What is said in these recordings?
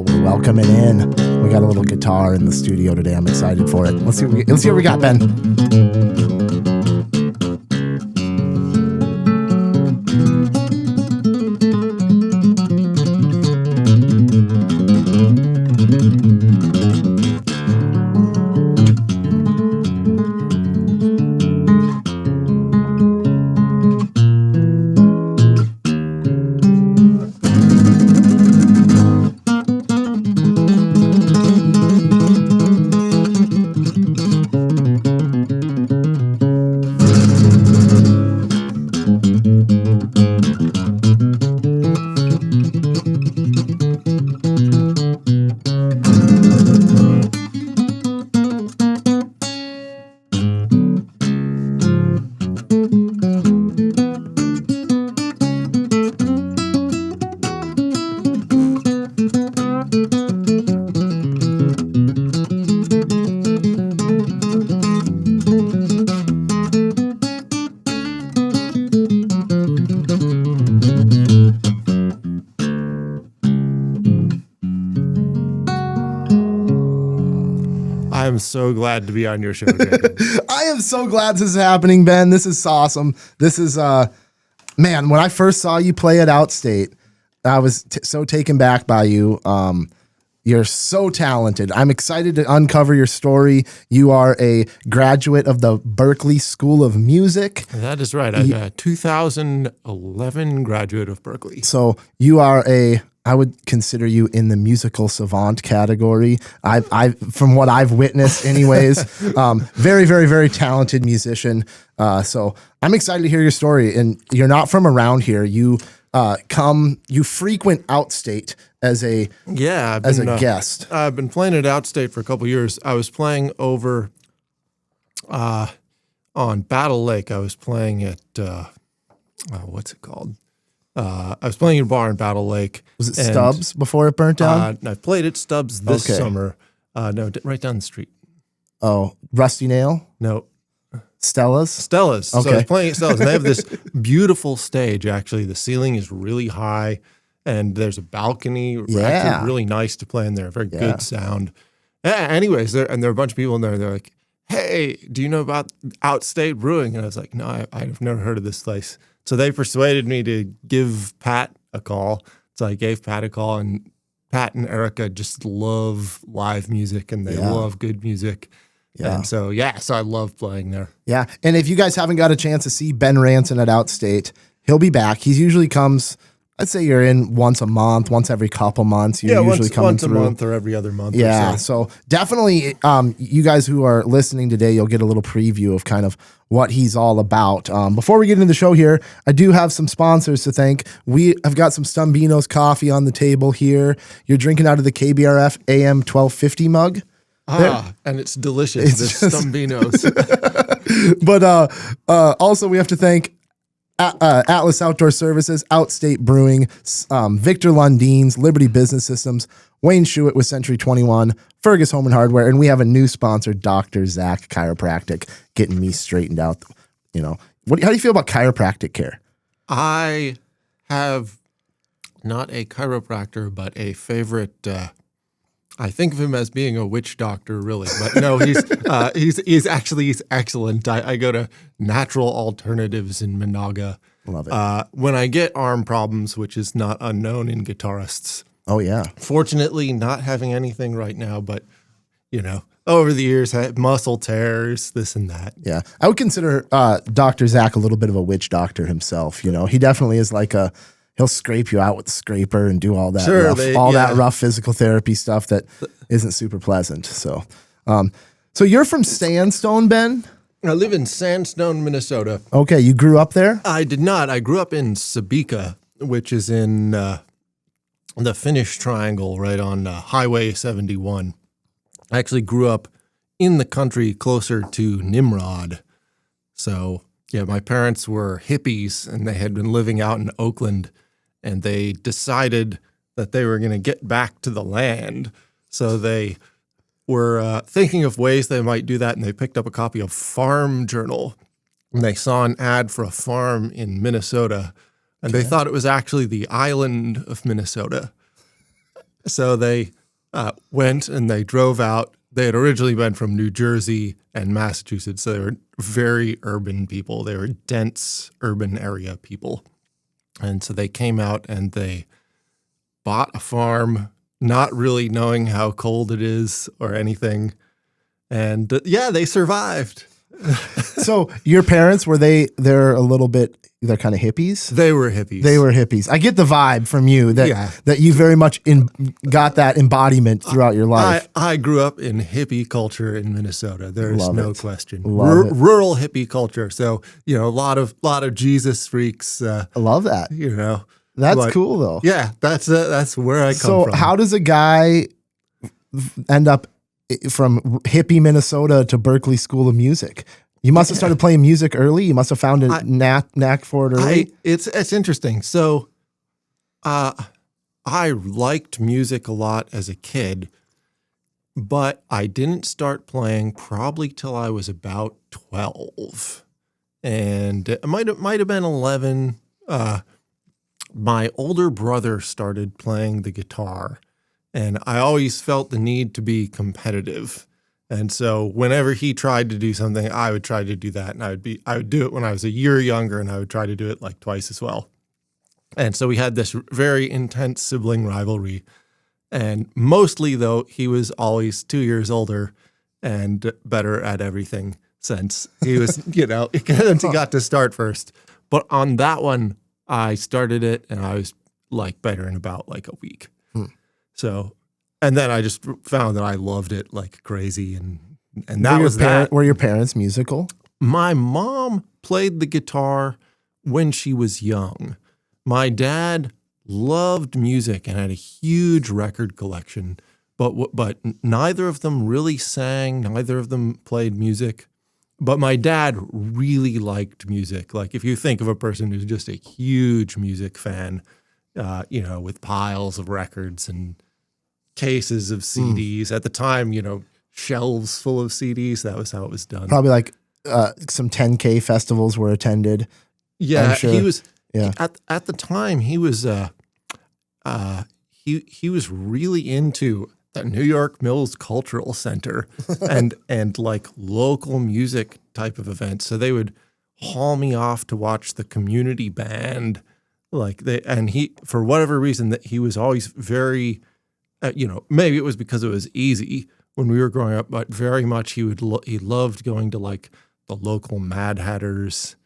We're welcoming in. We got a little guitar in the studio today. I'm excited for it. Let's see what we got, Ben. I'm so glad to be on your show, Jacob. I am so glad this is happening, Ben. This is awesome. This is, man, when I first saw you play at Outstate, I was so taken back by you. You're so talented. I'm excited to uncover your story. You are a graduate of the Berklee School of Music. That is right. I'm a 2011 graduate of Berklee. So you are I would consider you in the musical savant category. I from what I've witnessed anyways, very, very, very talented musician. So I'm excited to hear your story. And you're not from around here. You frequent Outstate as a guest. I've been playing at Outstate for a couple years. I was playing over on Battle Lake. I was playing at what's it called? I was playing in a bar in Battle Lake. Was it Stubbs before it burnt down? I played at Stubbs this summer. No, right down the street. Oh, Rusty Nail? No. Stella's? Okay. So I was playing at Stella's, and they have this beautiful stage, actually. The ceiling is really high, and there's a balcony. Yeah. Actually really nice to play in there. Very good sound. Anyways, there are a bunch of people in there. They're like, hey, do you know about Outstate Brewing? And I was like, no, I've never heard of this place. So they persuaded me to give Pat a call. So I gave Pat a call, and Pat and Erica just love live music, and they love good music. Yeah. And so I love playing there. Yeah. And if you guys haven't got a chance to see Ben Ranson at Outstate, he'll be back. He usually comes, I'd say you're in once a month, once every couple months. You're usually coming through. Once a month or every other month. Yeah. So definitely, you guys who are listening today, you'll get a little preview of kind of what he's all about. Before we get into the show here, I do have some sponsors to thank. I've got some Stumbeano's coffee on the table here. You're drinking out of the KBRF AM 1250 mug. And it's delicious. It's Stumbeano's. But also we have to thank Atlas Outdoor Services, Outstate Brewing, Victor Lundeen's, Liberty Business Systems, Wayne Schuett with Century 21, Fergus Home and Hardware, and we have a new sponsor, Dr. Zack Chiropractic, getting me straightened out. You know, how do you feel about chiropractic care? I have not a chiropractor, but a favorite. I think of him as being a witch doctor, really, but no, he's excellent. I go to Natural Alternatives in Monaga. Love it. When I get arm problems, which is not unknown in guitarists. Oh yeah. Fortunately, not having anything right now, but over the years, I had muscle tears, this and that. Yeah, I would consider Dr. Zack a little bit of a witch doctor himself. You know, he definitely is like he'll scrape you out with the scraper and do all that that rough physical therapy stuff that isn't super pleasant. So, so you're from Sandstone, Ben? I live in Sandstone, Minnesota. Okay, you grew up there? I did not. I grew up in Sabika, which is in the Finnish Triangle, right on Highway 71. I actually grew up in the country closer to Nimrod. So, yeah, my parents were hippies, and they had been living out in Oakland, and they decided that they were going to get back to the land. So they were thinking of ways they might do that, and they picked up a copy of Farm Journal, and they saw an ad for a farm in Minnesota and they thought it was actually the island of Minnesota. So they went and they drove out. They had originally been from New Jersey and Massachusetts, so they were very urban people. They were dense urban area people. And so they came out and they bought a farm, not really knowing how cold it is or anything. And they survived. So your parents, they're a little bit, they're kind of hippies? They were hippies. They were hippies. I get the vibe from you that you very much got that embodiment throughout your life. I grew up in hippie culture in Minnesota. There's no question. Rural hippie culture. So, a lot of Jesus freaks. I love that. That's cool though. Yeah, that's where I come from. So how does a guy end up from hippie Minnesota to Berklee School of Music? You must have started playing music early. You must have found a knack for it early. It's interesting. So, I liked music a lot as a kid, but I didn't start playing probably till I was about 12, and it might have been 11. My older brother started playing the guitar, and I always felt the need to be competitive. And so whenever he tried to do something, I would try to do that. And I would do it when I was a year younger, and I would try to do it like twice as well. And so we had this very intense sibling rivalry. And mostly though, he was always 2 years older and better at everything since he was, he got to start first. But on that one, I started it and I was like better in about like a week. So, and then I just found that I loved it like crazy, and that was that. Were your parents musical? My mom played the guitar when she was young. My dad loved music and had a huge record collection, but neither of them really sang. Neither of them played music. But my dad really liked music. Like if you think of a person who's just a huge music fan, with piles of records and cases of CDs. At the time, shelves full of CDs. That was how it was done. Probably like some 10K festivals were attended. Yeah, sure. He was at the time he was he was really into the New York Mills Cultural Center and like local music type of events. So they would haul me off to watch the community band. He, for whatever reason, that he was always very, maybe it was because it was easy when we were growing up, but very much he loved going to like the local Mad Hatters.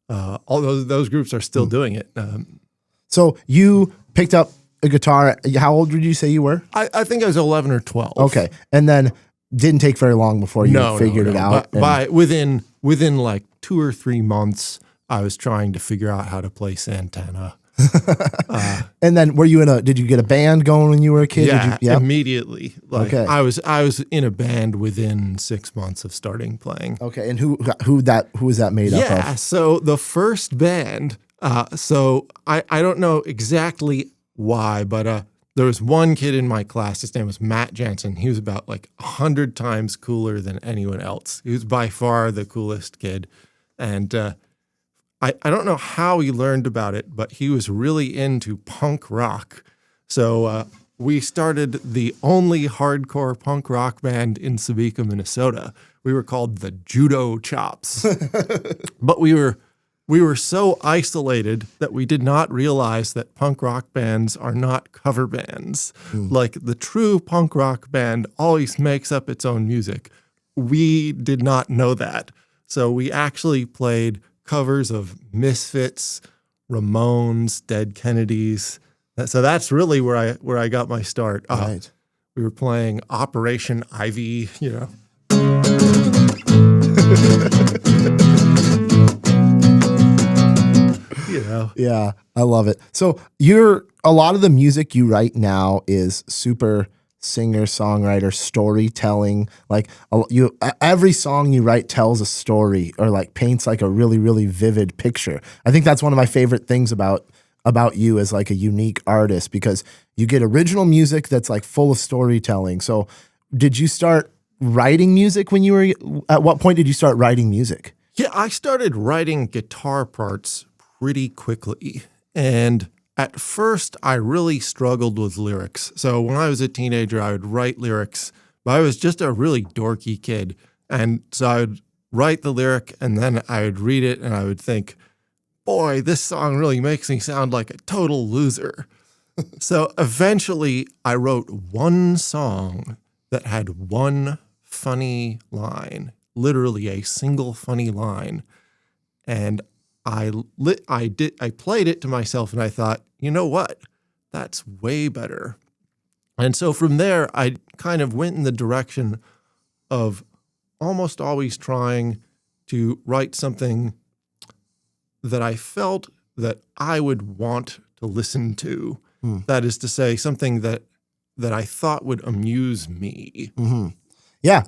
Although those groups are still doing it. So you picked up a guitar. How old did you say you were? I think I was 11 or 12. Okay, and then didn't take very long before you figured it out. By within like 2 or 3 months, I was trying to figure out how to play Santana. And then did you get a band going when you were a kid? Yeah, immediately. I was in a band within 6 months of starting playing. Okay, and who was that made up of? Yeah, so the first band, so I don't know exactly why, but there was one kid in my class. His name was Matt Jansen. He was about like 100 times cooler than anyone else. He was by far the coolest kid. And I don't know how he learned about it, but he was really into punk rock. So we started the only hardcore punk rock band in Stumbeano, Minnesota. We were called the Judo Chops. But we were so isolated that we did not realize that punk rock bands are not cover bands. Like the true punk rock band always makes up its own music. We did not know that. So we actually played covers of Misfits, Ramones, Dead Kennedys. So that's really where I got my start. Right. We were playing Operation Ivy, Yeah, I love it. So a lot of the music you write now is super singer-songwriter storytelling. Like every song you write tells a story or like paints like a really, really vivid picture. I think that's one of my favorite things about you as like a unique artist, because you get original music that's like full of storytelling. So did you start writing music at what point did you start writing music? Yeah, I started writing guitar parts pretty quickly. And at first, I really struggled with lyrics. So when I was a teenager, I would write lyrics, but I was just a really dorky kid. And so I would write the lyric, and then I would read it, and I would think, boy, this song really makes me sound like a total loser. So eventually, I wrote one song that had one funny line, literally a single funny line. And I played it to myself, and I thought, you know what? That's way better. And so from there, I kind of went in the direction of almost always trying to write something that I felt that I would want to listen to. That is to say, something that I thought would amuse me. Mm-hmm. Yeah,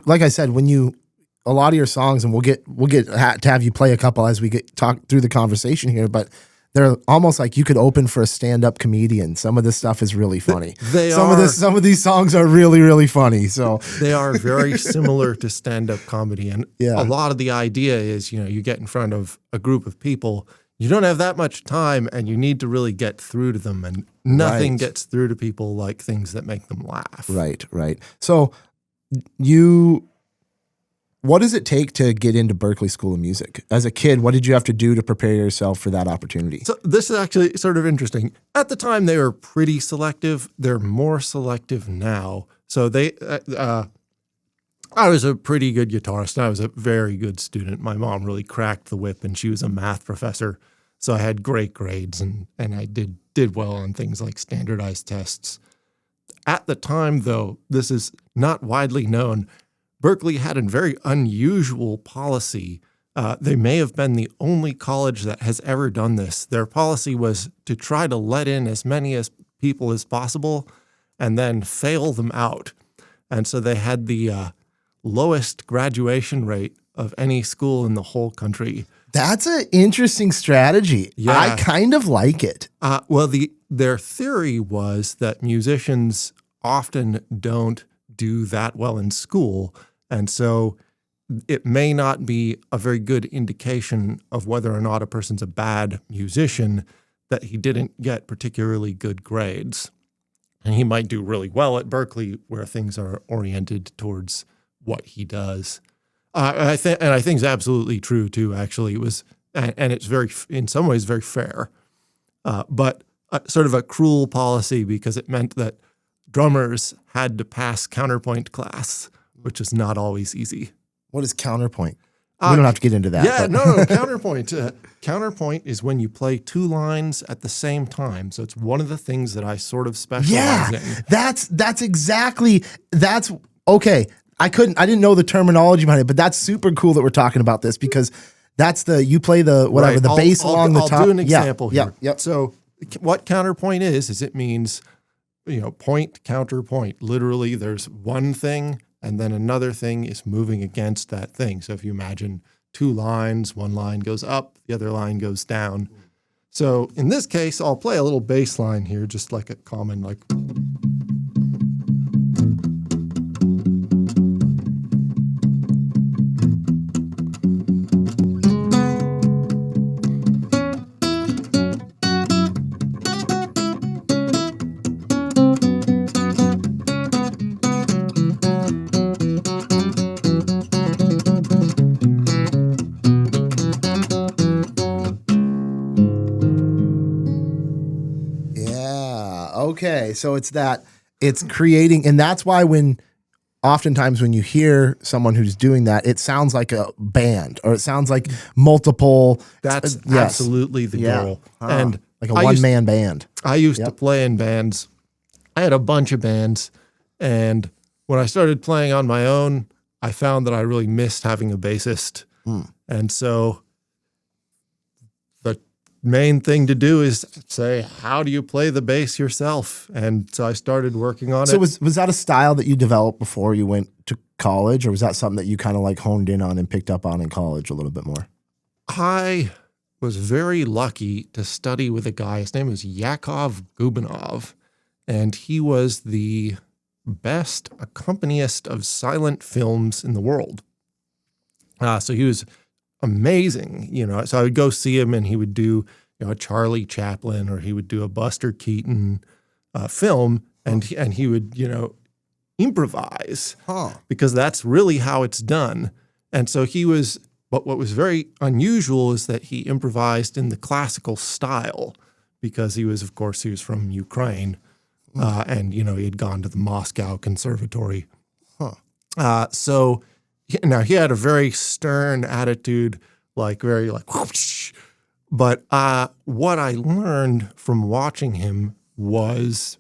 like I said, a lot of your songs, and we'll get to have you play a couple as we talk through the conversation here, but they're almost like you could open for a stand-up comedian. Some of this stuff is really funny. Some of these songs are really, really funny. So they are very similar to stand-up comedy, and a lot of the idea is, you get in front of a group of people. You don't have that much time, and you need to really get through to them, and nothing gets through to people like things that make them laugh. Right. So what does it take to get into Berklee School of Music? As a kid, what did you have to do to prepare yourself for that opportunity? So this is actually sort of interesting. At the time, they were pretty selective. They're more selective now. So I was a pretty good guitarist. I was a very good student. My mom really cracked the whip, and she was a math professor. So I had great grades, and I did well on things like standardized tests. At the time, though, this is not widely known, Berklee had a very unusual policy. They may have been the only college that has ever done this. Their policy was to try to let in as many people as possible and then fail them out. And so they had the lowest graduation rate of any school in the whole country. That's an interesting strategy. Yeah. I kind of like it. Well, their theory was that musicians often don't do that well in school, and so it may not be a very good indication of whether or not a person's a bad musician that he didn't get particularly good grades. And he might do really well at Berklee, where things are oriented towards what he does. I think it's absolutely true too. Actually, it was, and it's in some ways, very fair, but sort of a cruel policy because it meant that drummers had to pass counterpoint class, which is not always easy. What is counterpoint? We don't have to get into that. Yeah, no, counterpoint. Counterpoint is when you play two lines at the same time. So it's one of the things that I sort of specialize in. That's okay. I didn't know the terminology behind it, but that's super cool that we're talking about this because that's you play the bass along the top. I'll do an example here. Yep. So what counterpoint is it means, point, counterpoint. Literally there's one thing and then another thing is moving against that thing. So if you imagine two lines, one line goes up, the other line goes down. So in this case, I'll play a little bass line here, just like a common, like. Okay, so it's creating, and that's why oftentimes when you hear someone who's doing that, it sounds like a band or it sounds like multiple. That's absolutely the goal. And like a one-man band. I used to play in bands. I had a bunch of bands, and when I started playing on my own, I found that I really missed having a bassist. And so the main thing to do is say, how do you play the bass yourself? And so I started working on it. So was that a style that you developed before you went to college, or was that something that you kind of like honed in on and picked up on in college a little bit more? I was very lucky to study with a guy. His name was Yakov Gubanov, and he was the best accompanist of silent films in the world. So he was amazing, So I would go see him, and he would do a Charlie Chaplin, or he would do a Buster Keaton film, and he would, improvise because that's really how it's done. And so but what was very unusual is that he improvised in the classical style because he was from Ukraine, and, he had gone to the Moscow Conservatory. So now he had a very stern attitude, very whoosh. But what I learned from watching him was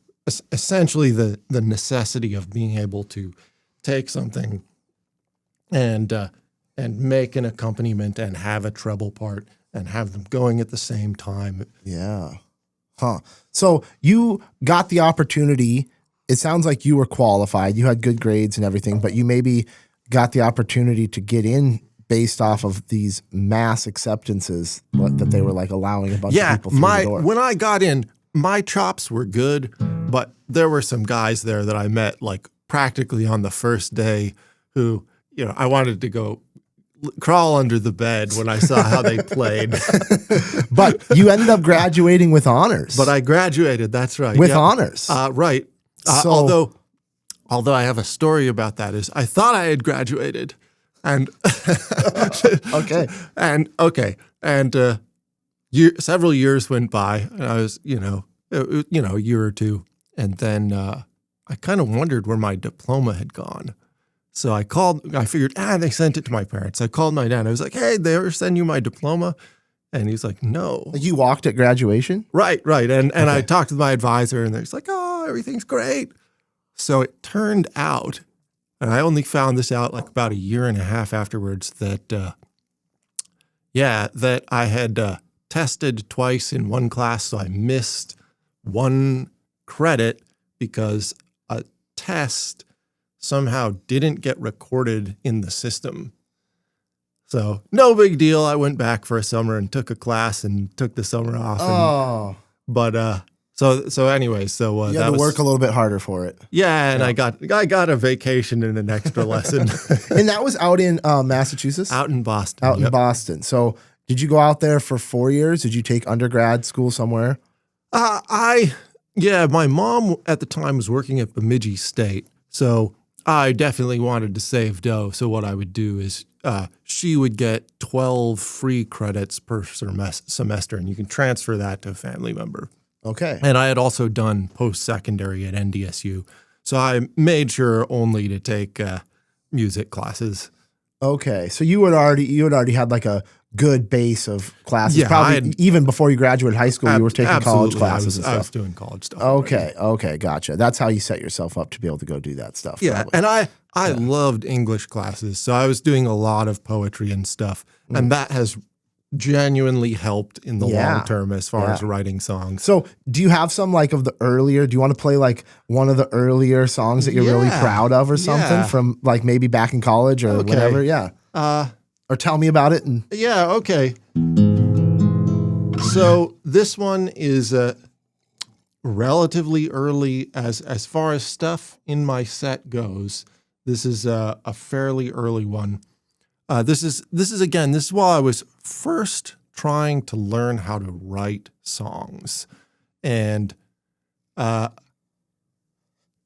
essentially the necessity of being able to take something and make an accompaniment and have a treble part and have them going at the same time. Yeah. So you got the opportunity. It sounds like you were qualified. You had good grades and everything, but you maybe got the opportunity to get in based off of these mass acceptances that they were allowing a bunch of people through the door. When I got in, my chops were good, but there were some guys there that I met practically on the first day who, I wanted to go crawl under the bed when I saw how they played. But you ended up graduating with honors. But I graduated, that's right. With honors. Right. So, although I have a story about that, is I thought I had graduated, and several years went by, and I was a year or two, and then I kind of wondered where my diploma had gone. So I figured, they sent it to my parents. I called my dad. I was like, hey, they ever send you my diploma? And he's like, no. You walked at graduation? Right. And I talked to my advisor, and he's like, oh, everything's great. So it turned out, and I only found this out about a year and a half afterwards, that that I had tested twice in one class, so I missed one credit because a test somehow didn't get recorded in the system. So no big deal. I went back for a summer and took a class and took the summer off. So anyway, you had to work a little bit harder for it. Yeah, and I got a vacation and an extra lesson. And that was out in Massachusetts? Out in Boston. In Boston. So did you go out there for 4 years? Did you take undergrad school somewhere? My mom at the time was working at Bemidji State, so I definitely wanted to save dough. So what I would do is she would get 12 free credits per semester, and you can transfer that to a family member. Okay. And I had also done post-secondary at NDSU, so I made sure only to take music classes. Okay, so you had already had a good base of classes. Yeah, probably even before you graduated high school, you were taking college classes and stuff. I was doing college stuff. Okay, gotcha. That's how you set yourself up to be able to go do that stuff. Yeah, probably. and I loved English classes, so I was doing a lot of poetry and stuff, and that has genuinely helped in the long term as far as writing songs. So do you have some of the earlier, do you want to play one of the earlier songs that you're really proud of or something from maybe back in college or whatever? Yeah. Or tell me about it. Okay. So this one is relatively early as far as stuff in my set goes. This is a fairly early one. This is while I was first trying to learn how to write songs. And the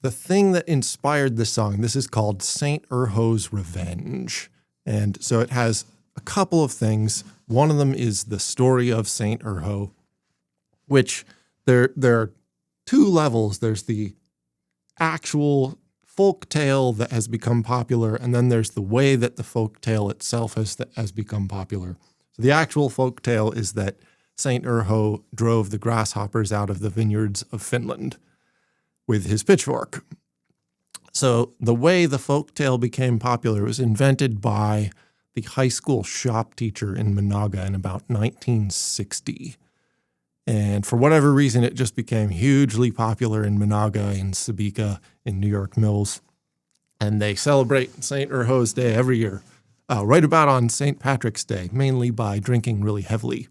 thing that inspired this song, this is called Saint Urho's Revenge. And so it has a couple of things. One of them is the story of Saint Urho, which there are two levels. There's the actual folk tale that has become popular, and then there's the way that the folk tale itself has become popular. So the actual folk tale is that Saint Urho drove the grasshoppers out of the vineyards of Finland with his pitchfork. So the way the folk tale became popular was invented by the high school shop teacher in Managa in about 1960. And for whatever reason, it just became hugely popular in Managa, in Sabika, in New York Mills. And they celebrate St. Urho's Day every year, right about on St. Patrick's Day, mainly by drinking really heavily.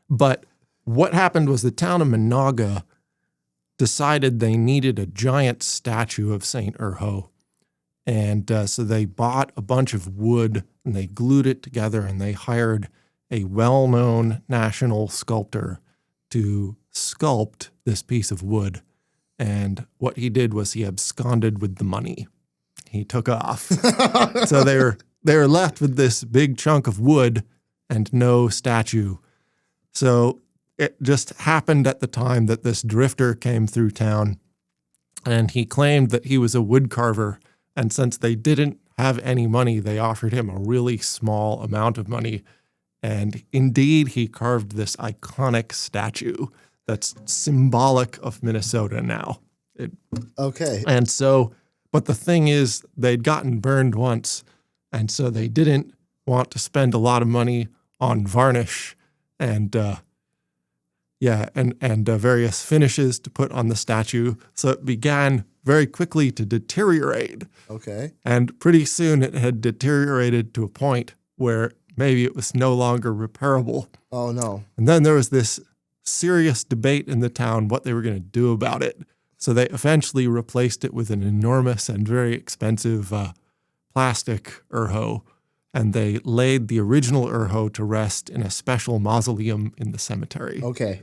But what happened was the town of Managa decided they needed a giant statue of St. Urho. And so they bought a bunch of wood and they glued it together and they hired a well-known national sculptor to sculpt this piece of wood. And what he did was he absconded with the money. He took off. So they were left with this big chunk of wood and no statue. So it just happened at the time that this drifter came through town, and he claimed that he was a wood carver. And since they didn't have any money, they offered him a really small amount of money. And indeed, he carved this iconic statue that's symbolic of Minnesota now. Okay. And so, but the thing is, they'd gotten burned once, and so they didn't want to spend a lot of money on varnish and various finishes to put on the statue. So it began very quickly to deteriorate. Okay. And pretty soon it had deteriorated to a point where maybe it was no longer repairable. Oh, no. And then there was this serious debate in the town what they were going to do about it. So they eventually replaced it with an enormous and very expensive plastic urho. And they laid the original urho to rest in a special mausoleum in the cemetery. Okay.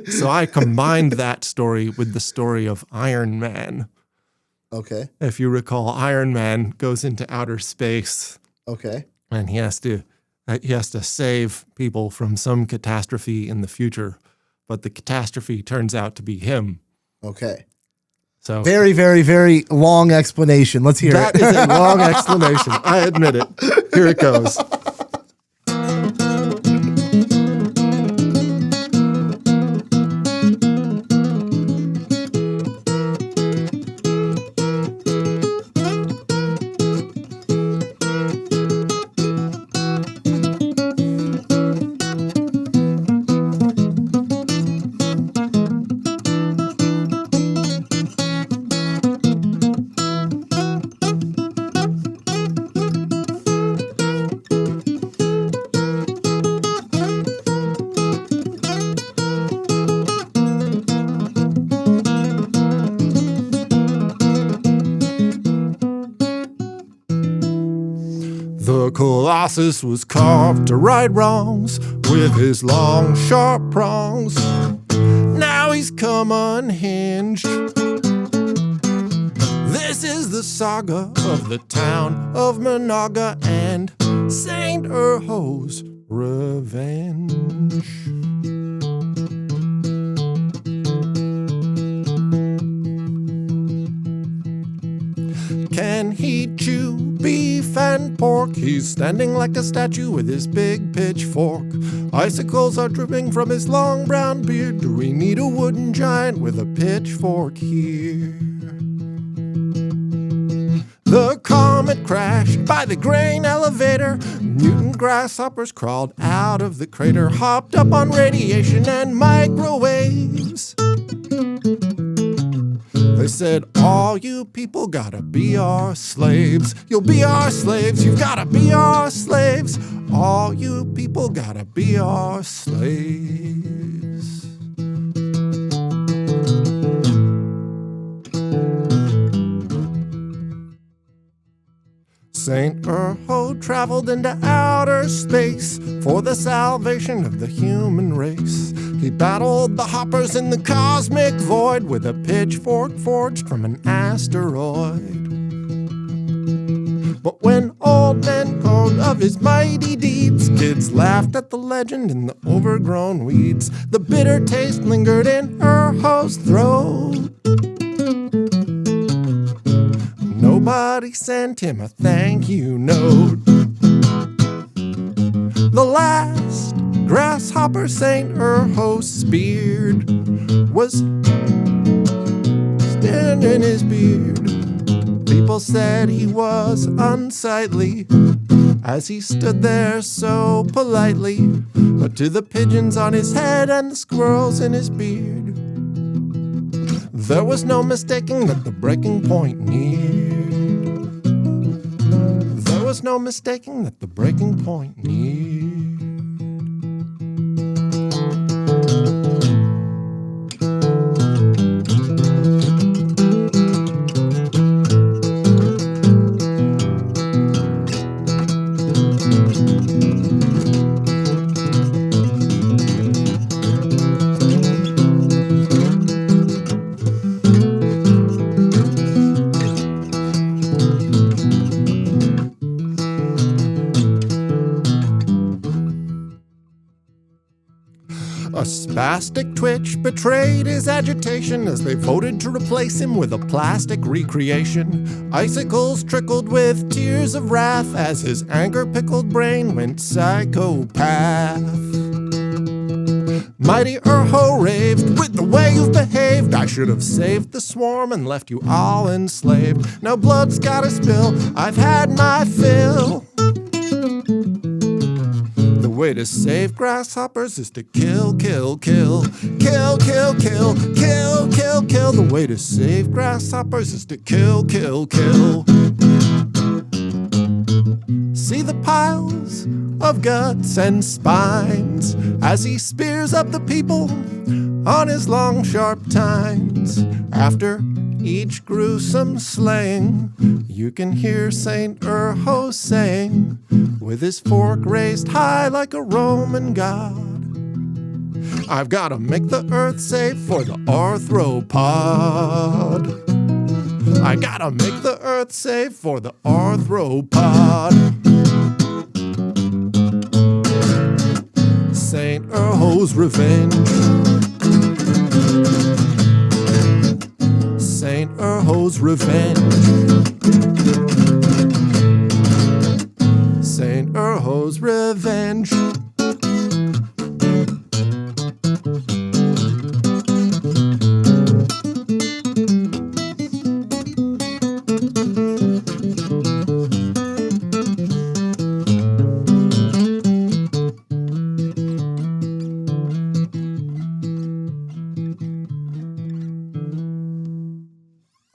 So I combined that story with the story of Iron Man. Okay. If you recall, Iron Man goes into outer space. Okay. And he has to save people from some catastrophe in the future, but the catastrophe turns out to be him. Okay. So very, very, very long explanation. Let's hear that it. is a long explanation. I admit it. Here it goes. The Colossus was carved to right wrongs with his long, sharp prongs. Now he's come unhinged. This is the saga of the town of Monaga and Saint Urho's revenge. Can he chew beef and pork? He's standing like a statue with his big pitchfork. Icicles are dripping from his long brown beard. Do we need a wooden giant with a pitchfork here? The comet crashed by the grain elevator. Mutant grasshoppers crawled out of the crater, hopped up on radiation and microwaves. They said, all you people gotta be our slaves. You'll be our slaves, you've gotta be our slaves. All you people gotta be our slaves. Saint Urho traveled into outer space for the salvation of the human race. He battled the hoppers in the cosmic void with a pitchfork forged from an asteroid. But when old men told of his mighty deeds, kids laughed at the legend in the overgrown weeds. The bitter taste lingered in Urho's throat. Nobody sent him a thank you note. The last grasshopper Saint Urho speared was standing in his beard. People said he was unsightly as he stood there so politely, but to the pigeons on his head and the squirrels in his beard, there was no mistaking that the breaking point neared. There was no mistaking that the breaking point neared. A spastic twitch betrayed his agitation as they voted to replace him with a plastic recreation. Icicles trickled with tears of wrath as his anger-pickled brain went psychopath. Mighty Urho raved with the way you've behaved. I should have saved the swarm and left you all enslaved. Now blood's gotta spill, I've had my fill. The way to save grasshoppers is to kill, kill, kill. Kill, kill, kill, kill, kill, kill. The way to save grasshoppers is to kill, kill, kill. See the piles of guts and spines as he spears up the people on his long, sharp tines. After each gruesome slaying, you can hear Saint Urho saying, with his fork raised high like a Roman god, I've gotta make the earth safe for the arthropod. I gotta make the earth safe for the arthropod. Saint Urho's revenge. Saint Urho's revenge. Saint Urho's revenge.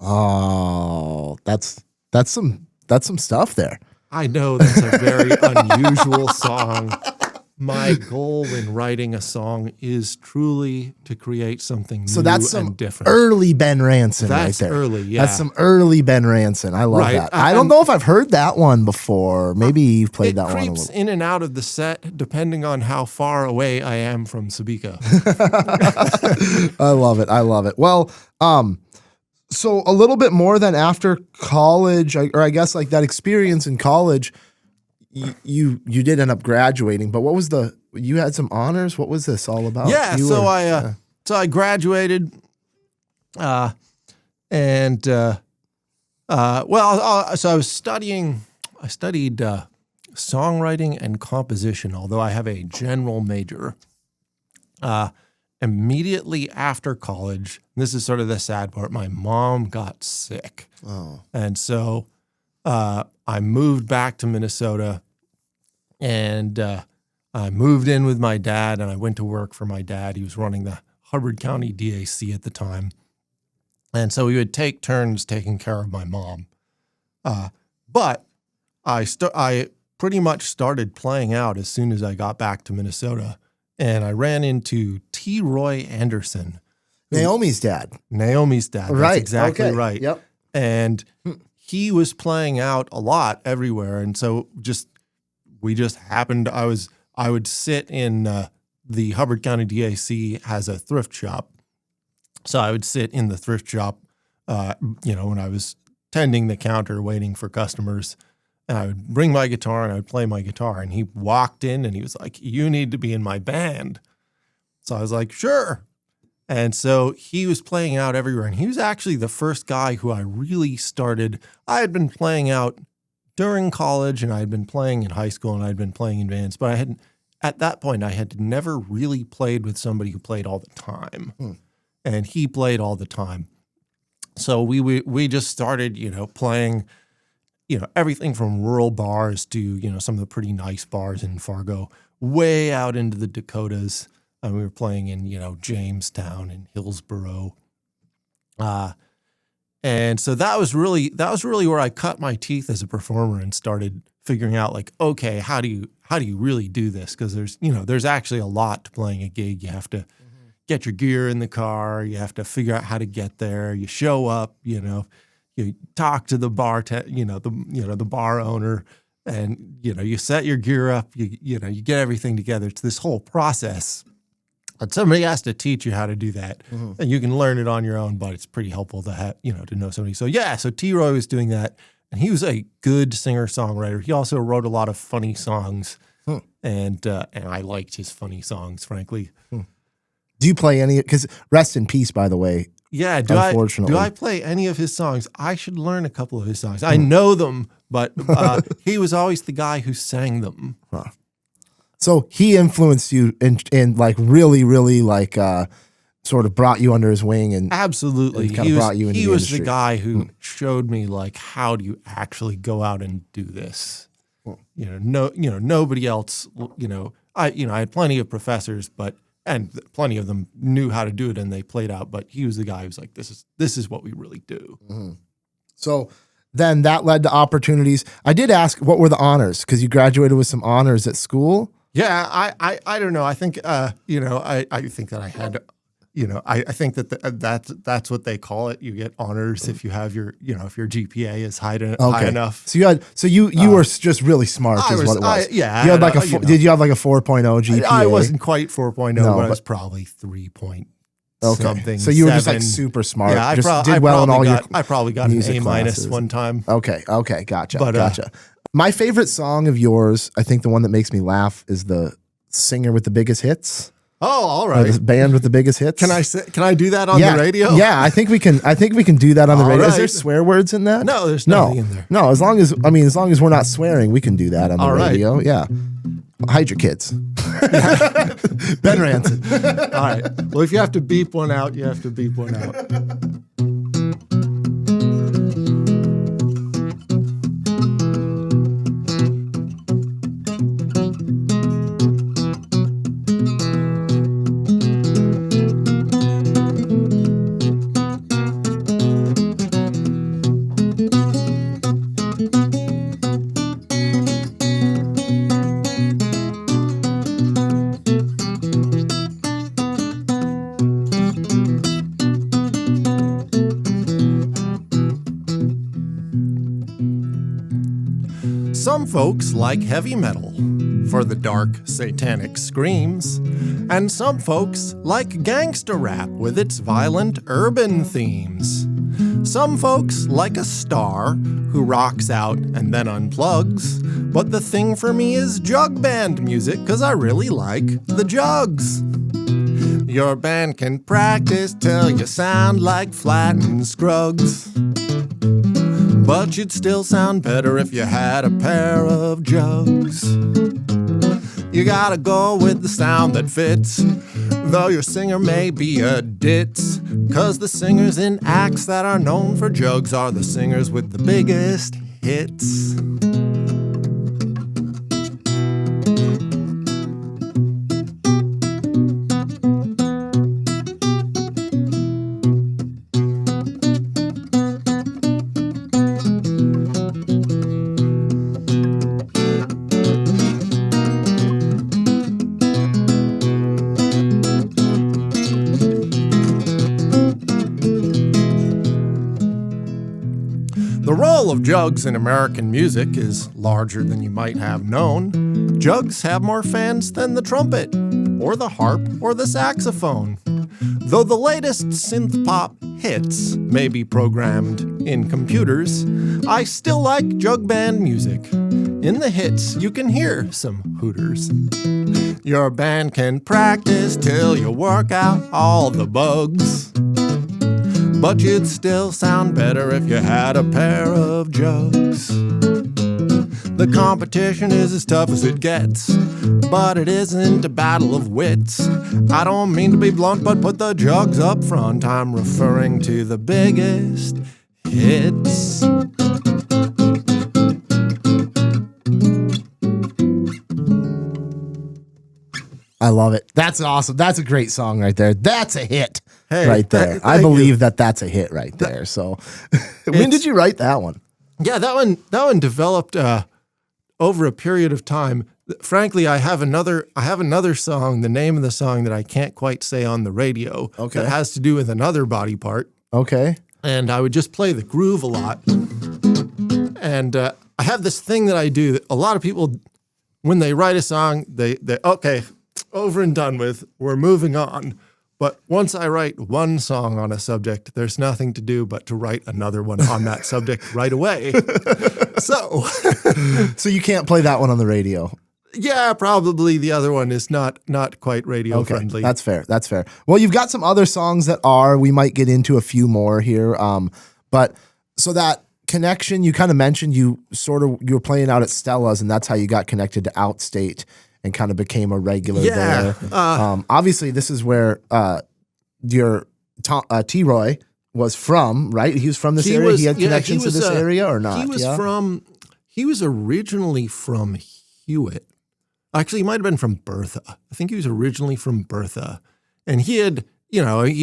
Oh, that's some stuff there. I know that's a very unusual song. My goal when writing a song is truly to create something new and different. Early Ben Ranson That's right there. early, yeah. That's some early Ben Ranson. I love Right. that. I don't know if I've heard that one before. Maybe you've played that one a It creeps little. in and out of the set depending on how far away I am from Sabika. I love it. I love it. Well, so a little bit more than after college, or I guess like that experience in college, you did end up graduating, but what was you had some honors? What was this all about? Yeah, so I graduated, so I was studying. I studied songwriting and composition, although I have a general major. Immediately after college, this is sort of the sad part, my mom got sick. Oh. And so I moved back to Minnesota, and I moved in with my dad, and I went to work for my dad. He was running the Hubbard County DAC at the time. And so we would take turns taking care of my mom. But I pretty much started playing out as soon as I got back to Minnesota. And I ran into T. Roy Anderson. Naomi's dad. Naomi's dad. That's Right. exactly Okay. right. Yep. And he was playing out a lot everywhere. And so we just happened, I would sit in the Hubbard County DAC has a thrift shop. So I would sit in the thrift shop, when I was tending the counter waiting for customers. And I would bring my guitar and I would play my guitar. And he walked in and he was like, "You need to be in my band." So I was like, "Sure." And so he was playing out everywhere. And he was actually the first guy who I really started. I had been playing out during college and I had been playing in high school and I had been playing in bands. But at that point, I had never really played with somebody who played all the time. And he played all the time. So we just started, playing, everything from rural bars to, some of the pretty nice bars in Fargo, way out into the Dakotas. And we were playing in, Jamestown and Hillsboro. And so that was really where I cut my teeth as a performer and started figuring out like, okay, how do you really do this? Because there's actually a lot to playing a gig. You have to get your gear in the car. You have to figure out how to get there. You show up, you talk to the the bar owner, and you set your gear up. You get everything together. It's this whole process, and somebody has to teach you how to do that. And you can learn it on your own, but it's pretty helpful to have to know somebody. So T. Roy was doing that, and he was a good singer-songwriter. He also wrote a lot of funny songs, and I liked his funny songs, frankly. Do you play any? Because rest in peace, by the way. Yeah, do I play any of his songs? I should learn a couple of his songs. I know them, but he was always the guy who sang them. Huh. So he influenced you and like really, really like sort of brought you under his wing and absolutely kind of brought you into he the was industry. the guy who showed me like how do you actually go out and do this. Nobody else. I had plenty of professors, and plenty of them knew how to do it and they played out. But he was the guy who was like, this is what we really do. Mm-hmm. So then that led to opportunities. I did ask, what were the honors? Because you graduated with some honors at school. Yeah, I don't know. I think I think that I had. I think that that's what they call it. You get honors if you have your if your GPA is high enough. So you were just really smart, is what it was. You had like did you have like a 4.0 GPA? I wasn't quite 4.0, but I was probably 3 point something. So you were 7. just like super smart. Yeah, I probably got an A- one time. Okay, gotcha. My favorite song of yours, I think the one that makes me laugh, is the singer with the biggest hits. Oh, all right. The band with the biggest hits. Can I do that on the radio? Yeah, I think we can do that on the radio. Right. Is there swear words in that? No, there's nothing in there. No, as long as we're not swearing, we can do that on the radio. Right. Yeah. Hide your kids. Ben Ranson. All right. Well, if you have to beep one out, you have to beep one out. Some folks like heavy metal for the dark, satanic screams, and some folks like gangsta rap with its violent urban themes. Some folks like a star who rocks out and then unplugs, but the thing for me is jug band music, 'cause I really like the jugs. Your band can practice till you sound like flattened Scruggs, but you'd still sound better if you had a pair of jugs. You gotta go with the sound that fits, though your singer may be a ditz, 'cause the singers in acts that are known for jugs are the singers with the biggest hits. The role of jugs in American music is larger than you might have known. Jugs have more fans than the trumpet, or the harp, or the saxophone. Though the latest synth-pop hits may be programmed in computers, I still like jug band music. In the hits, you can hear some hooters. Your band can practice till you work out all the bugs, but you'd still sound better if you had a pair of jugs. The competition is as tough as it gets, but it isn't a battle of wits. I don't mean to be blunt, but put the jugs up front. I'm referring to the biggest hits. I love it. That's awesome. That's a great song right there. That's a hit right there. I believe that's a hit right there. So when did you write that one? Yeah, that one developed over a period of time. Frankly, I have another song, the name of the song that I can't quite say on the radio. Okay. That has to do with another body part. Okay. And I would just play the groove a lot. And I have this thing that I do that a lot of people, when they write a song, they okay, over and done with, we're moving on. But once I write one song on a subject, there's nothing to do but to write another one on that subject right away. So you can't play that one on the radio. Yeah, probably the other one is not quite radio friendly. That's fair. That's fair. Well, you've got some other songs that are. We might get into a few more here. But so that connection you kind of mentioned, you were playing out at Stella's, and that's how you got connected to Outstate and kind of became a regular there. Obviously, this is where your T-Roy was from, right? He was from this area. He had connections to this area or not? He was originally from Schuett. Actually, he might have been from Bertha. I think he was originally from Bertha. And he had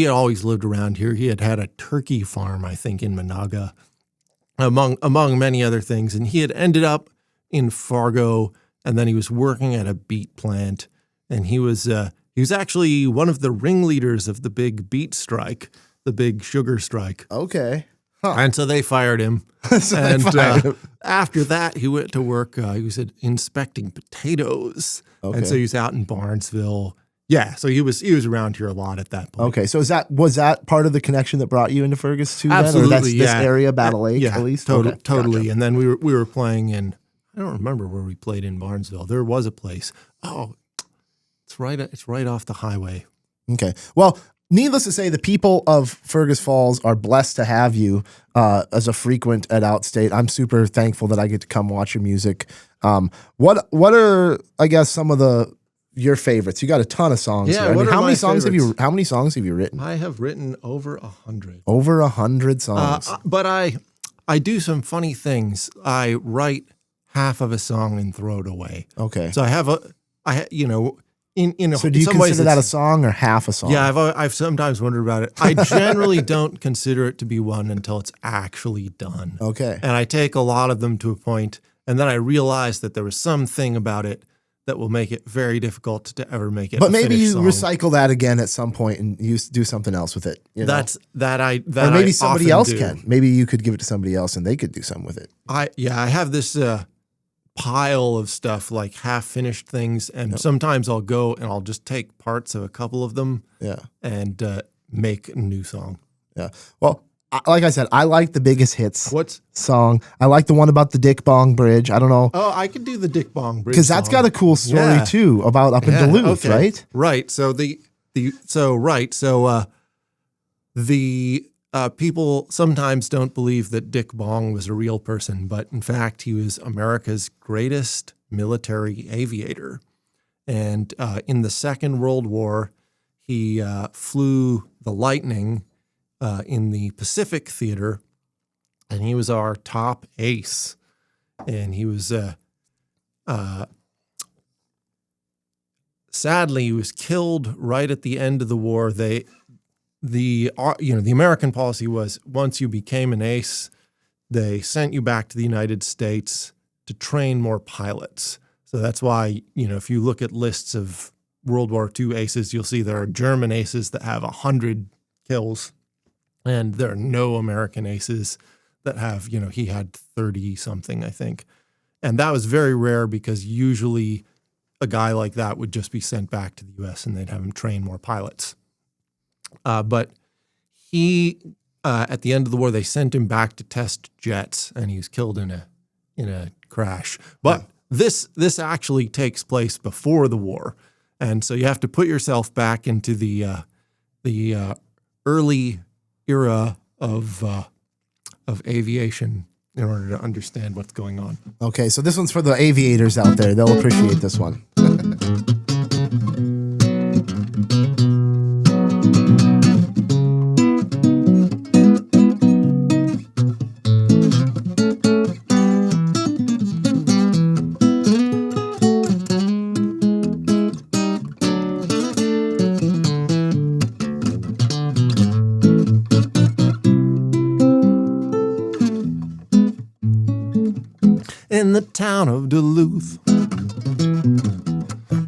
always lived around here. He had a turkey farm, I think, in Monaga, among many other things. And he had ended up in Fargo, and then he was working at a beet plant. And he was actually one of the ringleaders of the big beet strike, the big sugar strike. Okay. Huh. And so they fired him. After that, he went to work. He was inspecting potatoes. Okay. And so he was out in Barnesville. Yeah, so he was around here a lot at that point. Okay, so was that part of the connection that brought you into Fergus too? Absolutely, then? Or that's this area, Battle Lake, at least? Totally. Gotcha. And then we were playing in, I don't remember where we played in Barnesville. There was a place. Oh, it's right off the highway. Okay. Well, needless to say, the people of Fergus Falls are blessed to have you as a frequent at Outstate. I'm super thankful that I get to come watch your music. What are, I guess, some of your favorites? You got a ton of songs. Yeah, here. how many songs have you written? I have written over 100. Over 100 songs. But I do some funny things. I write half of a song and throw it away. Okay. So So do you consider that a song or half a song? Yeah, I've sometimes wondered about it. I generally don't consider it to be one until it's actually done. Okay. And I take a lot of them to a point, and then I realize that there was something about it that will make it very difficult to ever make it. But maybe you song. recycle that again at some point and you do something else with it. You know? Or maybe somebody else can. Maybe you could give it to somebody else and they could do something with it. I have this pile of stuff, like half finished things, and sometimes I'll go and I'll just take parts of a couple of them and make a new song. Yeah. Well, like I said, I like the Biggest Hits song. I like the one about the Dick Bong Bridge. I don't know. Oh, I could do the Dick Bong Bridge because that's got a cool story too about up in Duluth, right? Right. So the people sometimes don't believe that Dick Bong was a real person, but in fact, he was America's greatest military aviator. And in the Second World War, he flew the Lightning in the Pacific Theater, and he was our top ace. And he was sadly, he was killed right at the end of the war. The American policy was once you became an ace, they sent you back to the United States to train more pilots. So that's why, if you look at lists of World War II aces, you'll see there are German aces that have 100 kills, and there are no American aces that have, he had 30 something, I think. And that was very rare because usually a guy like that would just be sent back to the U.S. and they'd have him train more pilots. But he, at the end of the war, they sent him back to test jets, and he was killed in a crash. But this actually takes place before the war, and so you have to put yourself back into the early era of aviation in order to understand what's going on. Okay, so this one's for the aviators out there. They'll appreciate this one. In the town of Duluth,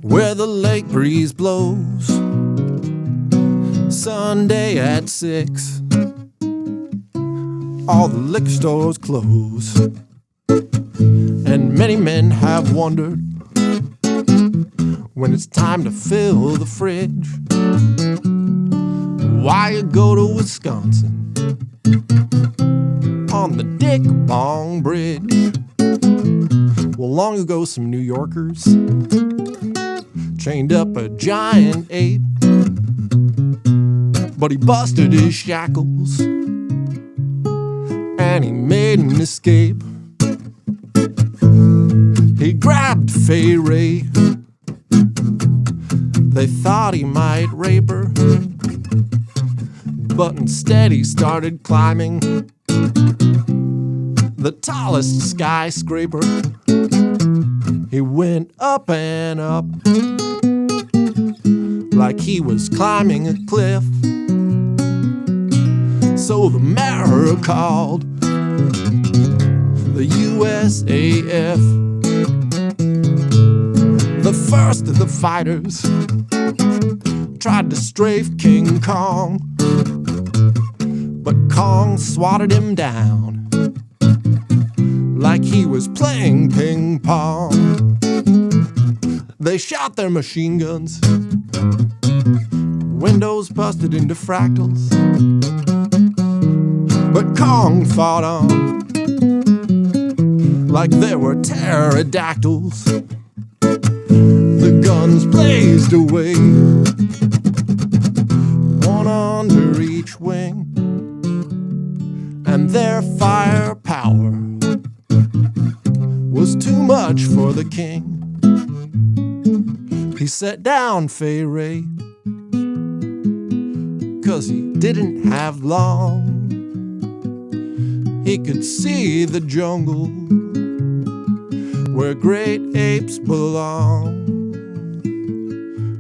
where the lake breeze blows, Sunday at 6, all the liquor stores close, and many men have wondered when it's time to fill the fridge, why you go to Wisconsin on the Dick Bong Bridge. Well, long ago, some New Yorkers chained up a giant ape, but he busted his shackles and he made an escape. He grabbed Fay Ray. They thought he might rape her, but instead he started climbing the tallest skyscraper. He went up and up like he was climbing a cliff. So the mayor called the USAF. The first of the fighters tried to strafe King Kong, but Kong swatted him down like he was playing ping pong. They shot their machine guns, windows busted into fractals, but Kong fought on like there were pterodactyls. The guns blazed away, one under each wing, and their firepower was too much for the king. He set down Fay Ray, 'cause he didn't have long. He could see the jungle where great apes belong.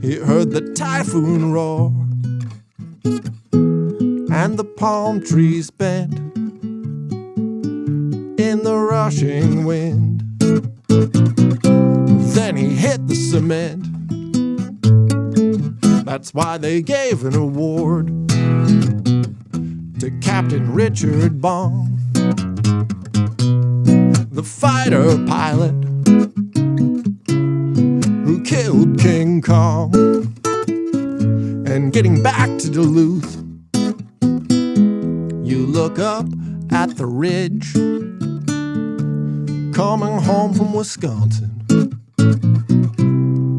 He heard the typhoon roar and the palm trees bent in the rushing wind. Then he hit the cement. That's why they gave an award to Captain Richard Bong, the fighter pilot who killed King Kong. And getting back to Duluth, you look up at the ridge, coming home from Wisconsin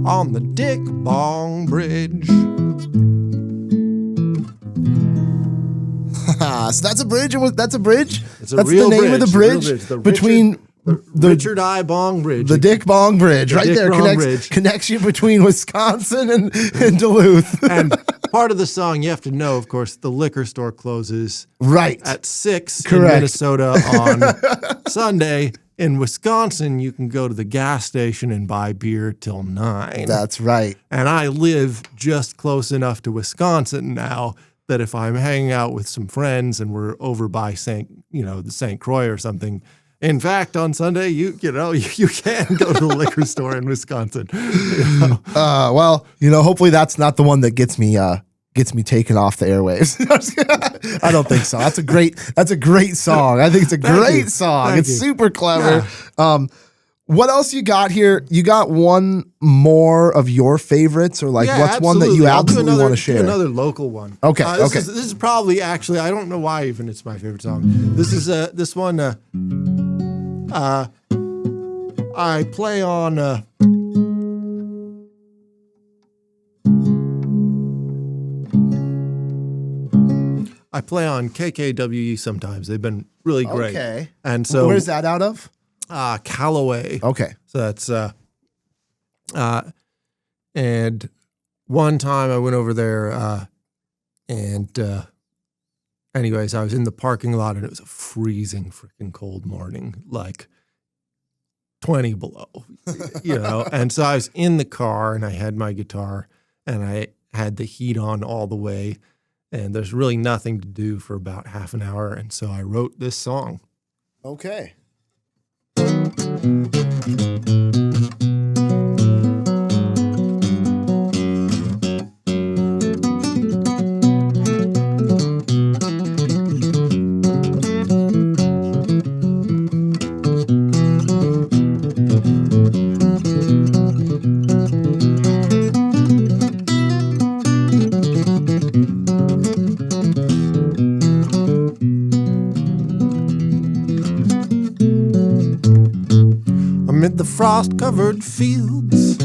on the Dick Bong Bridge. So that's a bridge. That's a bridge. It's a that's real the name bridge, of the bridge, between the Richard I. Bong Bridge. The Dick Bong Bridge, the right Dick there, Bong Bridge. connects you between Wisconsin and Duluth. And part of the song, you have to know, of course, the liquor store closes right at 6 Correct. in Minnesota on Sunday. In Wisconsin, you can go to the gas station and buy beer till 9. That's right. And I live just close enough to Wisconsin now that if I'm hanging out with some friends and we're over by the St. Croix or something, in fact, on Sunday, you can go to the liquor store in Wisconsin. Well, hopefully that's not the one that gets me taken off the airwaves. I don't think so. That's a great song. I think it's a great song. Thank It's you. super clever. Yeah. What else you got here? You got one more of your favorites, or what's one that you absolutely want to share? Another local one. Okay. This is probably actually, I don't know why even it's my favorite song. This is this one. I play on. I play on KKWE sometimes. They've been really great. Okay. And so where's that out of? Callaway. Okay. So that's and one time I went over there anyways, I was in the parking lot and it was a freezing freaking cold morning, like 20 below, and so I was in the car and I had my guitar and I had the heat on all the way and there's really nothing to do for about half an hour. And so I wrote this song. Okay. frost-covered fields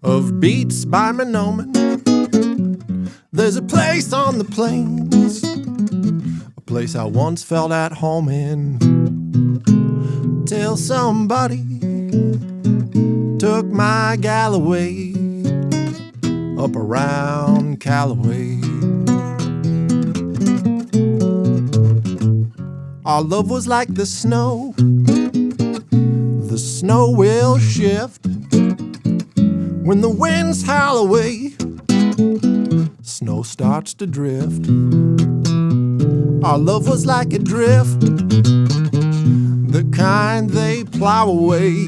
of beats by Monoman. There's a place on the plains, a place I once felt at home in, till somebody took my gal away up around Callaway. Our love was like the snow. The snow will shift when the winds howl away. Snow starts to drift. Our love was like a drift, the kind they plow away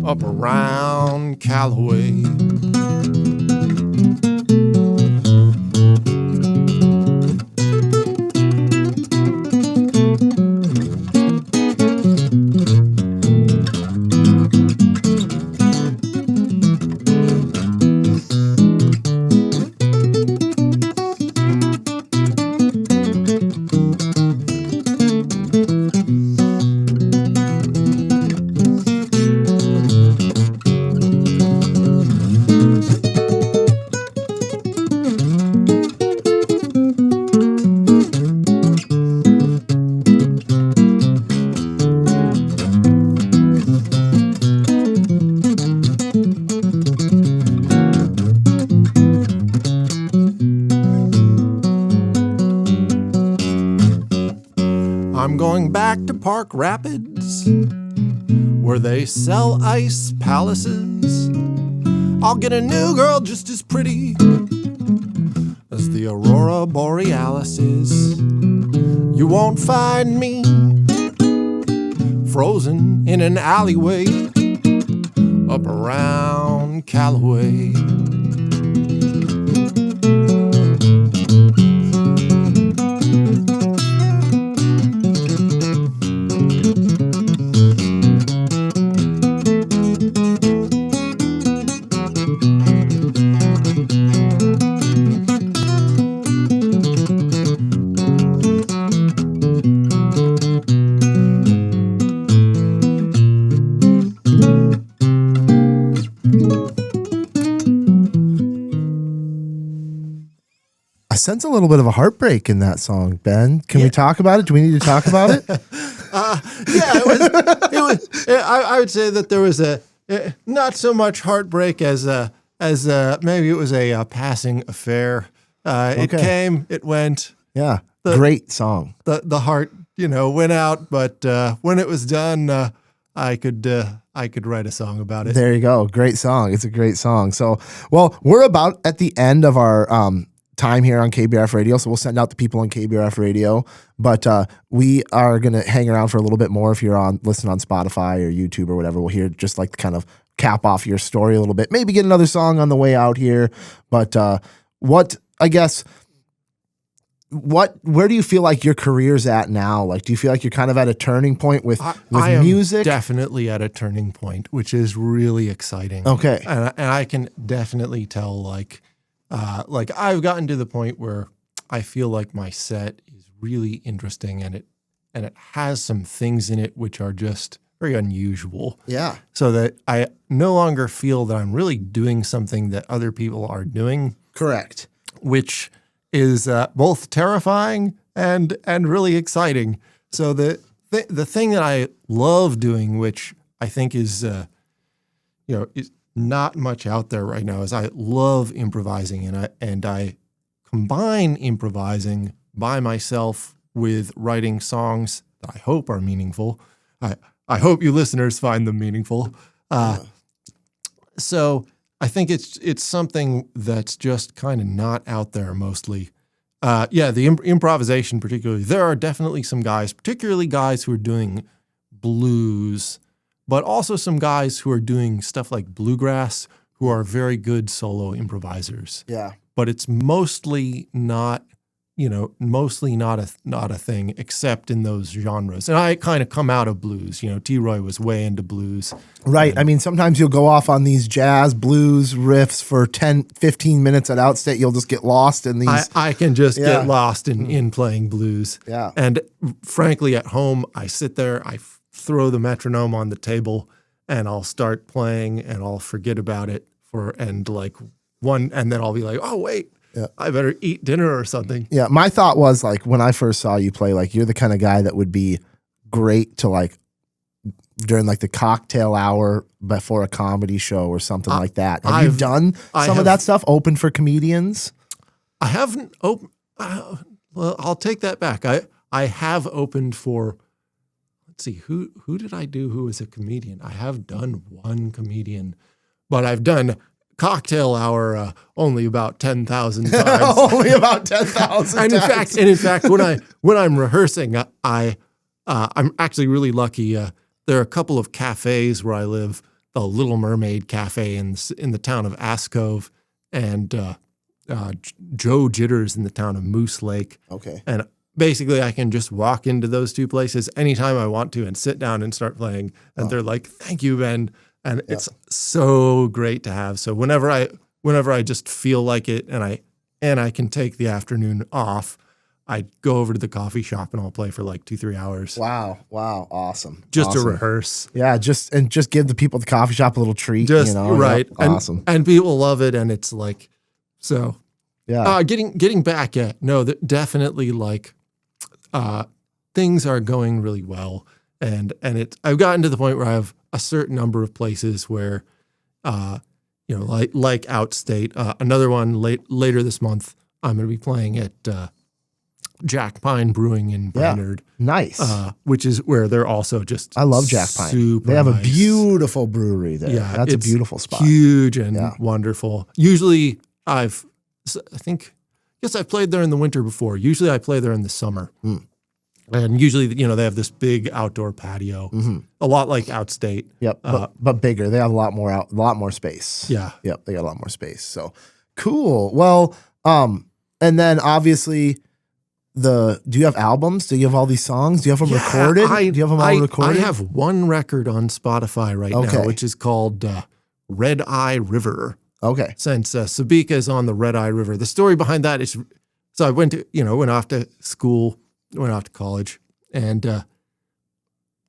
up around Callaway. Park Rapids, where they sell ice palaces. I'll get a new girl just as pretty as the Aurora Borealis is. You won't find me frozen in an alleyway up around Callaway. Sense a little bit of a heartbreak in that song, Ben. Can we talk about it? Do we need to talk about it? It was. I would say that there was not so much heartbreak as maybe it was a passing affair. It came, it went. Yeah, great song. The heart, went out, but when it was done, I could write a song about it. There you go. Great song. It's a great song. So, well, we're about at the end of our time here on KBRF Radio, so we'll send out the people on KBRF Radio, but we are going to hang around for a little bit more. If you're listening on Spotify or YouTube or whatever, we'll hear just like kind of cap off your story a little bit, maybe get another song on the way out here. But where do you feel like your career's at now? Like, do you feel like you're kind of at a turning point with music? I am definitely at a turning point, which is really exciting. Okay. And I can definitely tell, like I've gotten to the point where I feel like my set is really interesting and it has some things in it which are just very unusual. Yeah. So that I no longer feel that I'm really doing something that other people are doing. Correct. Which is both terrifying and really exciting. So the thing that I love doing, which I think is is not much out there right now, is I love improvising, and I combine improvising by myself with writing songs that I hope are meaningful. I hope you listeners find them meaningful. So I think it's something that's just kind of not out there mostly. The improvisation particularly. There are definitely some guys, particularly guys who are doing blues, but also some guys who are doing stuff like bluegrass who are very good solo improvisers. Yeah. But it's mostly not a thing except in those genres. And I kind of come out of blues. T-Roy was way into blues. Right. I mean, sometimes you'll go off on these jazz blues riffs for 10, 15 minutes at Outstate. You'll just get lost in these. I can just get lost in playing blues. Yeah. And frankly, at home, I sit there, I throw the metronome on the table, and I'll start playing and I'll forget about it and then I'll be like, oh wait, I better eat dinner or something. Yeah. My thought was like, when I first saw you play, like you're the kind of guy that would be great to like during like the cocktail hour before a comedy show or something like that. Have you done some of that stuff open for comedians? I haven't opened. Well, I'll take that back. I have opened for, let's see, who did I do who was a comedian? I have done one comedian, but I've done cocktail hour only about 10,000 times. Only about 10,000 and times. in fact, when I'm rehearsing, I'm actually really lucky. There are a couple of cafes where I live, the Little Mermaid Cafe in the town of Ascove, and Joe Jitters in the town of Moose Lake. Okay. And basically I can just walk into those two places anytime I want to and sit down and start playing. And they're like, thank you, Ben. And it's so great to have. So whenever I just feel like it and I can take the afternoon off, I go over to the coffee shop and I'll play for like 2-3 hours. Wow. Awesome. Just to rehearse. Yeah. Just give the people at the coffee shop a little treat. Just, right. Yep. Awesome. And people love it. And it's like, so yeah. Getting back at, no, definitely like, things are going really well. And I've gotten to the point where I have a certain number of places where, like Outstate, another one later this month, I'm going to be playing at, Jack Pine Brewing in Brainerd. Nice. Which is where they're also just I love Jack Pine. Super they have nice. a beautiful brewery there. Yeah, that's a beautiful spot. Huge and wonderful. Usually I've played there in the winter before. Usually I play there in the summer. And usually, they have this big outdoor patio, a lot like Outstate. Yep, but bigger. They have a lot more space. Yeah. Yep, they got a lot more space. So cool. Well, and then obviously do you have albums? Do you have all these songs? Do you have them recorded? Do you have them all recorded? I have one record on Spotify right now, which is called Red Eye River. Okay. Since Sabika is on the Red Eye River. The story behind that is, so I went off to school, went off to college, and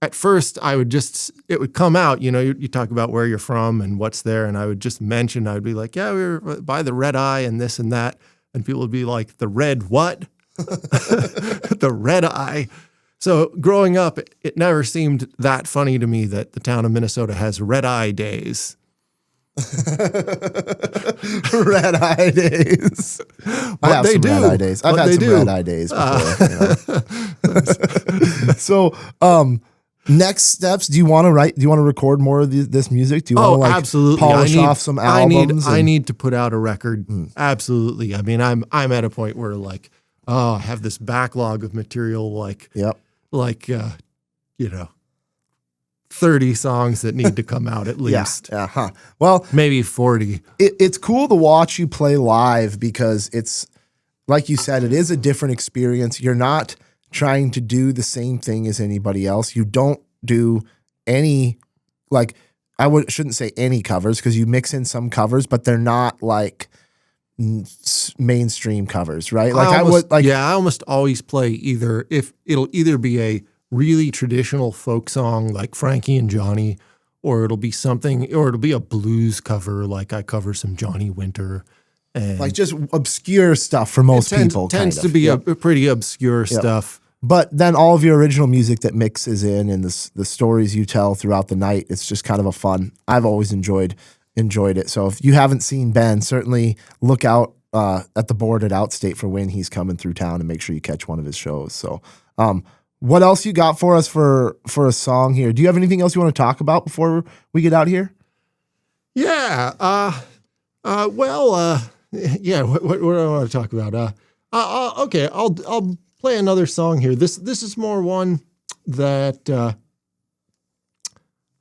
at first it would come out, you talk about where you're from and what's there, and I would just mention, I would be like, yeah, we were by the Red Eye and this and that, and people would be like, the red what? The Red Eye. So growing up, it never seemed that funny to me that the town of Minnesota has Red Eye Days. Red Eye Days. I have some Red Eye Days. I've had some Red Eye Days before. So, next steps. Do you want to record more of this music? Do you want to absolutely polish off some albums? I need to put out a record. Absolutely. I mean, I'm at a point where like, I have this backlog of material, like 30 songs that need to come out at least. Yeah. Well, maybe 40. It's cool to watch you play live because it's, like you said, it is a different experience. You're not trying to do the same thing as anybody else. You don't do any, shouldn't say any covers because you mix in some covers, but they're not like mainstream covers, right? I almost always play it'll either be a really traditional folk song like Frankie and Johnny, or it'll be a blues cover, like I cover some Johnny Winter, and like just obscure stuff for most people. Tends to be a pretty obscure stuff. But then all of your original music that mixes in and the stories you tell throughout the night, it's just kind of a fun. I've always enjoyed it. So if you haven't seen Ben, certainly look out at the board at Outstate for when he's coming through town and make sure you catch one of his shows. So what else you got for us for a song here? Do you have anything else you want to talk about before we get out here? Yeah. What do I want to talk about? Okay, I'll play another song here. This is more one that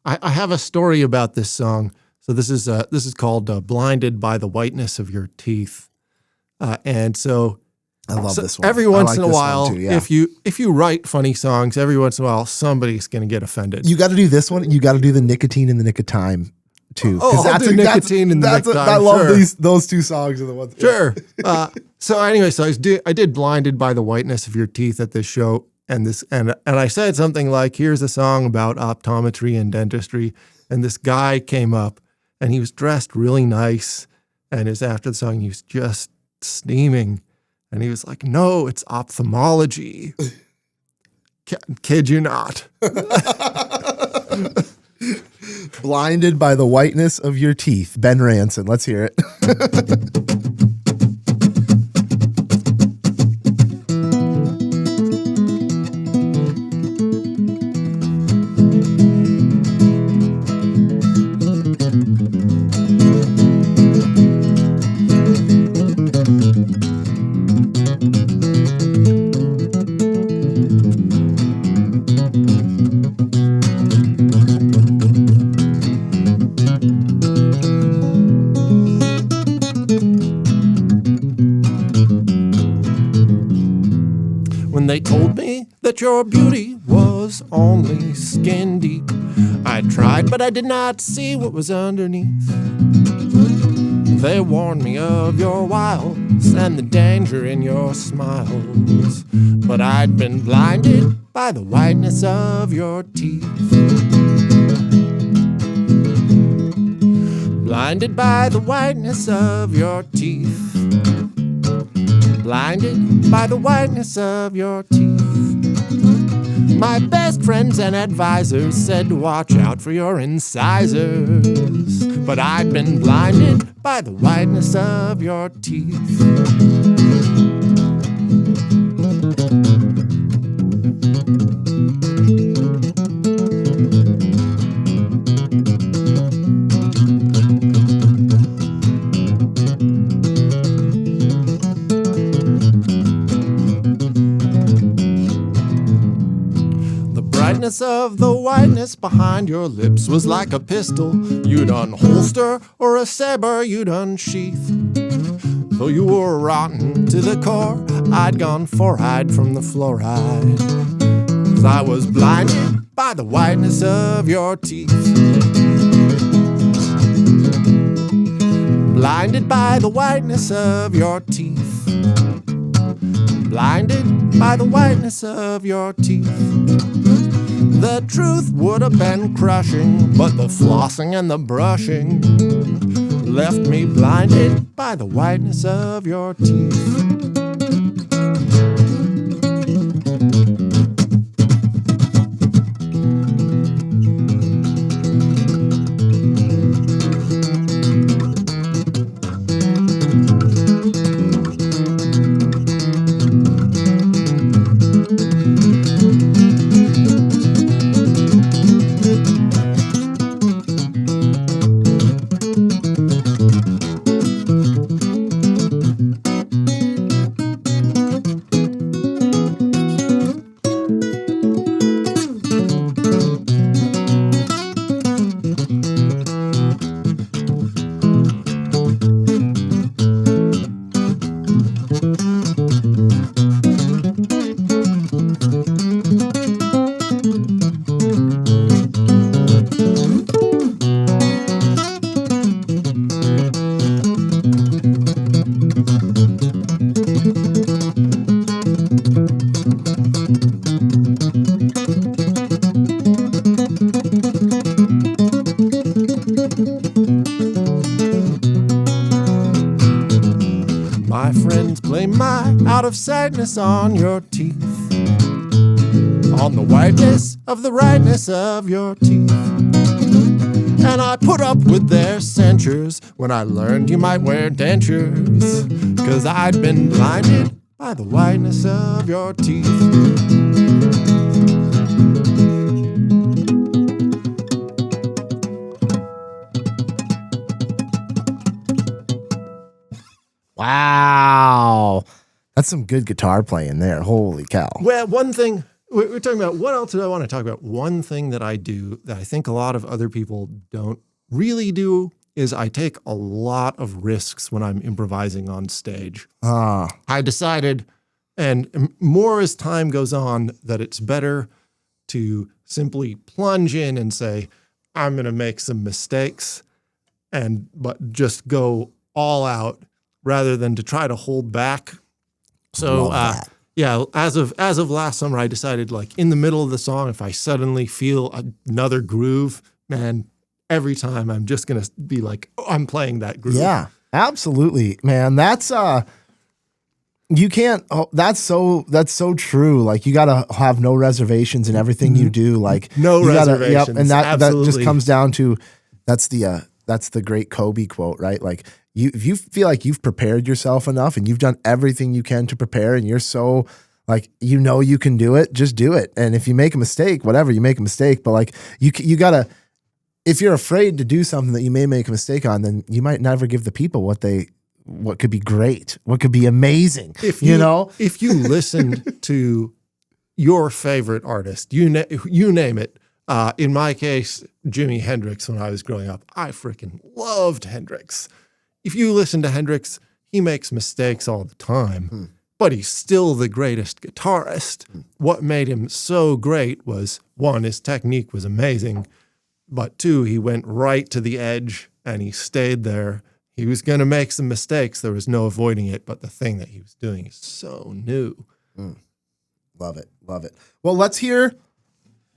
I have a story about this song. So this is called "Blinded by the Whiteness of Your Teeth," and so I love this one. Every once in a while, if you write funny songs, every once in a while somebody's going to get offended. You got to do this one. You got to do the Nicotine in the Nick of Time too. Nicotine in the Nick of Time. I love those two songs are the ones. Sure. So anyway, I did "Blinded by the Whiteness of Your Teeth" at this show, and I said something like, "Here's a song about optometry and dentistry." And this guy came up and he was dressed really nice. And it's after the song, he was just steaming. And he was like, no, it's ophthalmology. Kid you not. Blinded by the whiteness of your teeth. Ben Ranson. Let's hear it. They told me that your beauty was only skin deep. I tried, but I did not see what was underneath. They warned me of your wiles and the danger in your smiles, but I'd been blinded by the whiteness of your teeth. Blinded by the whiteness of your teeth. Blinded by the whiteness of your teeth. My best friends and advisors said to watch out for your incisors, but I'd been blinded by the whiteness of your teeth. Of the whiteness behind your lips was like a pistol you'd unholster or a saber you'd unsheath. Though you were rotten to the core, I'd gone fluoride from the fluoride. 'Cause I was blinded by the whiteness of your teeth. Blinded by the whiteness of your teeth. Blinded by the whiteness of your teeth. The truth would have been crushing, but the flossing and the brushing left me blinded by the whiteness of your teeth. My friends blame my out-of-sightness on your teeth, on the whiteness of the rightness of your teeth. And I put up with their censures when I learned you might wear dentures, 'cause I'd been blinded by the whiteness of your teeth. Wow. That's some good guitar playing there. Holy cow. Well, one thing, we're talking about, what else did I want to talk about? One thing that I do that I think a lot of other people don't really do is I take a lot of risks when I'm improvising on stage. I decided, and more as time goes on, that it's better to simply plunge in and say, I'm going to make some mistakes, but just go all out rather than to try to hold back. So, yeah, as of last summer, I decided, like, in the middle of the song, if I suddenly feel another groove, man, every time I'm just going to be like, oh, I'm playing that groove. Yeah, absolutely, man. That's you can't. Oh, that's so true. Like you gotta have no reservations in everything you do. Like No you reservations. Yep, and that Absolutely. just comes down to that's the great Kobe quote, right? Like if you feel like you've prepared yourself enough and you've done everything you can to prepare, and you're so like you can do it, just do it. And if you make a mistake, whatever, you make a mistake. But like you gotta. If you're afraid to do something that you may make a mistake on, then you might never give the people what could be great, what could be amazing. If you listened to your favorite artist, you name it. In my case, Jimi Hendrix. When I was growing up, I freaking loved Hendrix. If you listen to Hendrix, he makes mistakes all the time, but he's still the greatest guitarist. What made him so great was, one, his technique was amazing, but two, he went right to the edge and he stayed there. He was going to make some mistakes. There was no avoiding it, but the thing that he was doing is so new. Love it. Well, let's hear,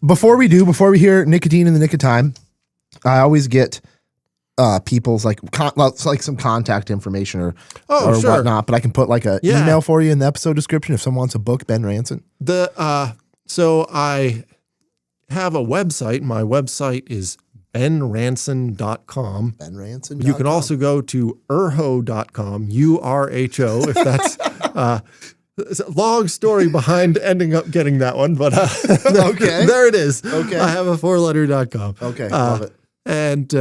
before we hear Nicotine in the Nick of Time, I always get people's like some contact information or sure. whatnot, but I can put like a email for you in the episode description if someone wants a book, Ben Ranson. So I have a website. My website is benranson.com. benranson.com. You can also go to urho.com, URHO, if that's it's a long story behind ending up getting that one, but okay. There it is. Okay. I have a 4letter.com. Okay, love it. And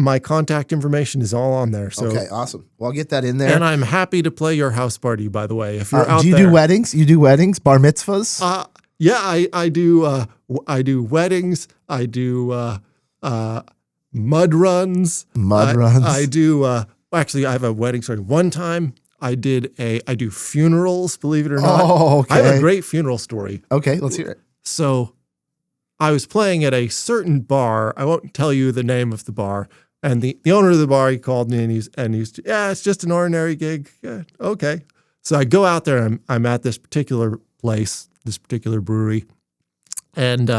my contact information is all on there. So. Okay, awesome. Well, I'll get that in there. And I'm happy to play your house party, by the way, if you're out do you there. do weddings? You do weddings, bar mitzvahs? Yeah, I do. I do weddings. I do mud runs. I do. Actually, I have a wedding story. One time, I do funerals. Believe it or not. Oh, okay. I have a great funeral story. Okay, let's hear it. So, I was playing at a certain bar. I won't tell you the name of the bar. And the owner of the bar, he called me and he's it's just an ordinary gig. Yeah, okay. So I go out there and I'm at this particular place, this particular brewery. And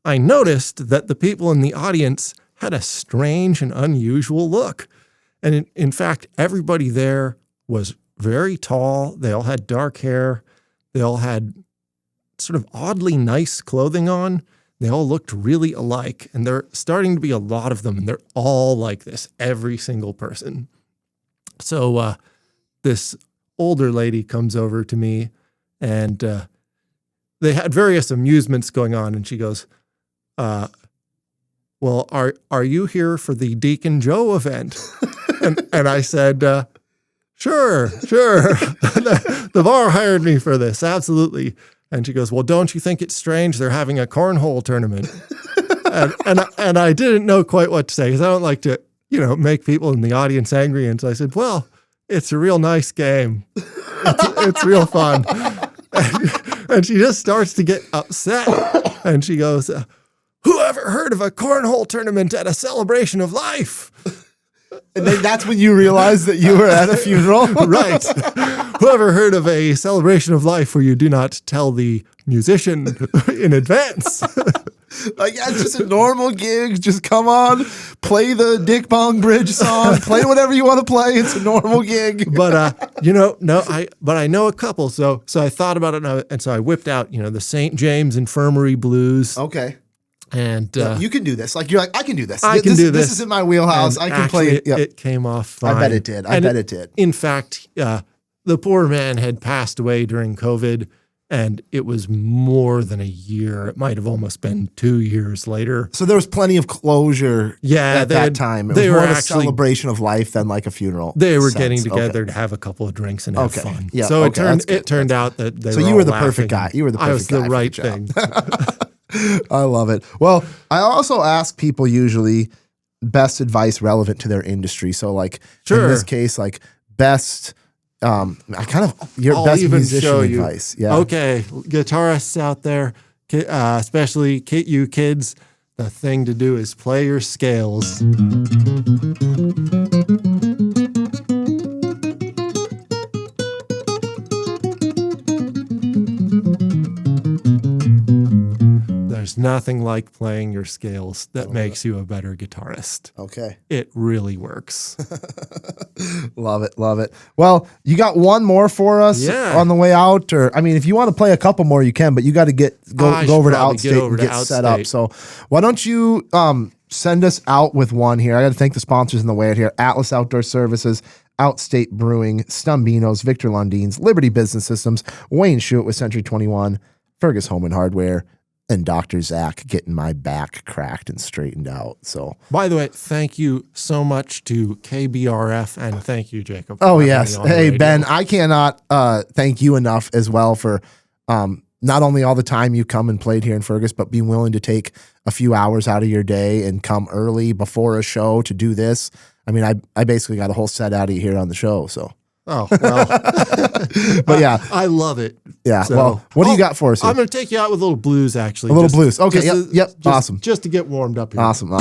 I noticed that the people in the audience had a strange and unusual look. And in fact, everybody there was very tall. They all had dark hair. They all had sort of oddly nice clothing on. They all looked really alike. And there are starting to be a lot of them. And they're all like this, every single person. So this older lady comes over to me and they had various amusements going on. And she goes, well, are you here for the Deacon Joe event? and I said, sure. The bar hired me for this. Absolutely. And she goes, well, don't you think it's strange? They're having a cornhole tournament. and I didn't know quite what to say because I don't like to, make people in the audience angry. And so I said, well, it's a real nice game. It's real fun. And she just starts to get upset. And she goes, who ever heard of a cornhole tournament at a celebration of life? And then that's when you realized that you were at a funeral? Right. Whoever heard of a celebration of life where you do not tell the musician in advance? It's just a normal gig. Just come on, play the Dick Bong Bridge song, play whatever you want to play. It's a normal gig. But I know a couple. So I thought about it, and so I whipped out, the St. James Infirmary Blues. Okay. And you can do this. Like you're like, I can do this. I can do this. This is in my wheelhouse. I can play it. Yep. It came off fine. I bet it did. I bet it did. In fact, the poor man had passed away during COVID, and it was more than a year. It might have almost been 2 years later. So there was plenty of closure at that time. It was more of a celebration of life than like a funeral. They were getting together to have a couple of drinks and have fun. Yeah, so it turned out that they were you were the laughing. perfect guy. You were the perfect guy. I was the right thing. I love it. Well, I also ask people usually best advice relevant to their industry. So like in this case, like best, your best musician advice. Yeah. Okay. Guitarists out there, especially you kids, the thing to do is play your scales. There's There's nothing like playing your scales that makes you a better guitarist. Okay. It really works. Love it. Love it. Well, you got one more for us on the way out? Or, I mean, if you want to play a couple more, you can, but you got to go over to Outstate and get set up. So why don't you send us out with one here? I got to thank the sponsors in the way out here. Atlas Outdoor Services, Outstate Brewing, Stumbeano's, Victor Lundeen's, Liberty Business Systems, Wayne Schuett with Century 21, Fergus Home and Hardware, and Dr. Zack getting my back cracked and straightened out. So, by the way, thank you so much to KBRF, and thank you, Jacob. Oh, yes. Hey, Ben, I cannot thank you enough as well for not only all the time you come and played here in Fergus, but being willing to take a few hours out of your day and come early before a show to do this. I mean, I basically got a whole set out of you here on the show, so. Oh, well. But yeah. I love it. Yeah. So, well, what do you got for us here? I'm going to take you out with a little blues, actually. A little blues. Okay. Yep. Awesome. Just to get warmed up here. Awesome.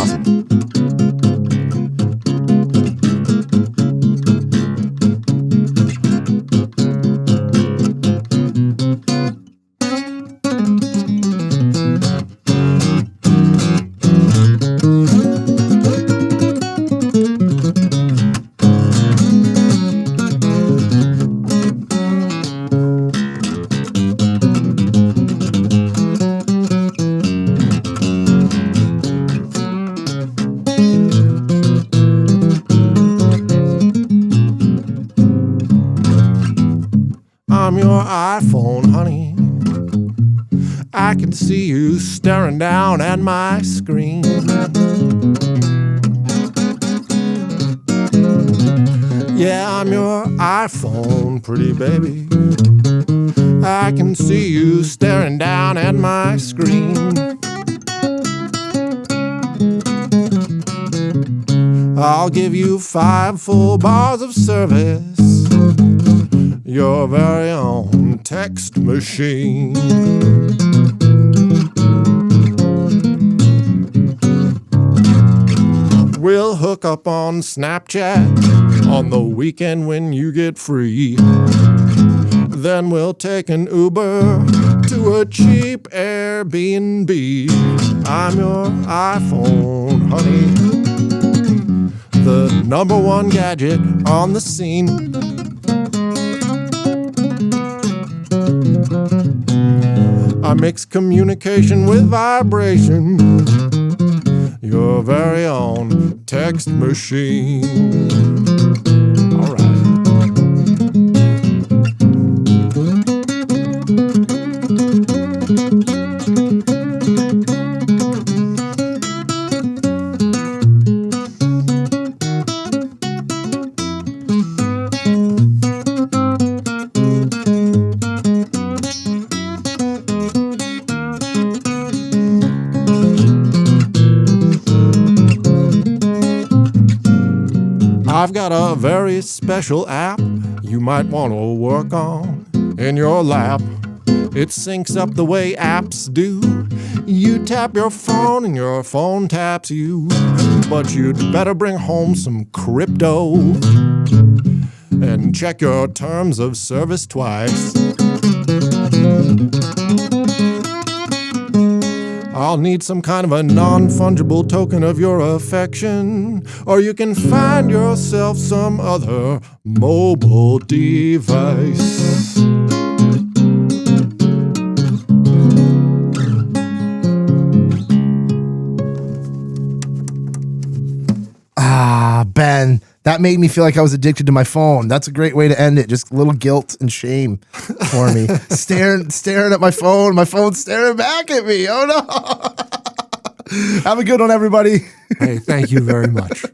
I'm your iPhone, honey. I can see you staring down at my screen. Yeah, I'm your iPhone, pretty baby. I can see you staring down at my screen. I'll give you 5 full bars of service. Your very own text machine. We'll hook up on Snapchat on the weekend when you get free. Then we'll take an Uber to a cheap Airbnb. I'm your iPhone, honey, the #1 gadget on the scene. I mix communication with vibration. Your very own text machine. All right. I've got a very special app you might want to work on in your lap. It syncs up the way apps do. You tap your phone and your phone taps you. But you'd better bring home some crypto and check your terms of service twice. I'll need some kind of a non-fungible token of your affection, or you can find yourself some other mobile device. Ben, that made me feel like I was addicted to my phone. That's a great way to end it. Just a little guilt and shame for me. staring at my phone's staring back at me. Oh no. Have a good one, everybody. Hey, thank you very much.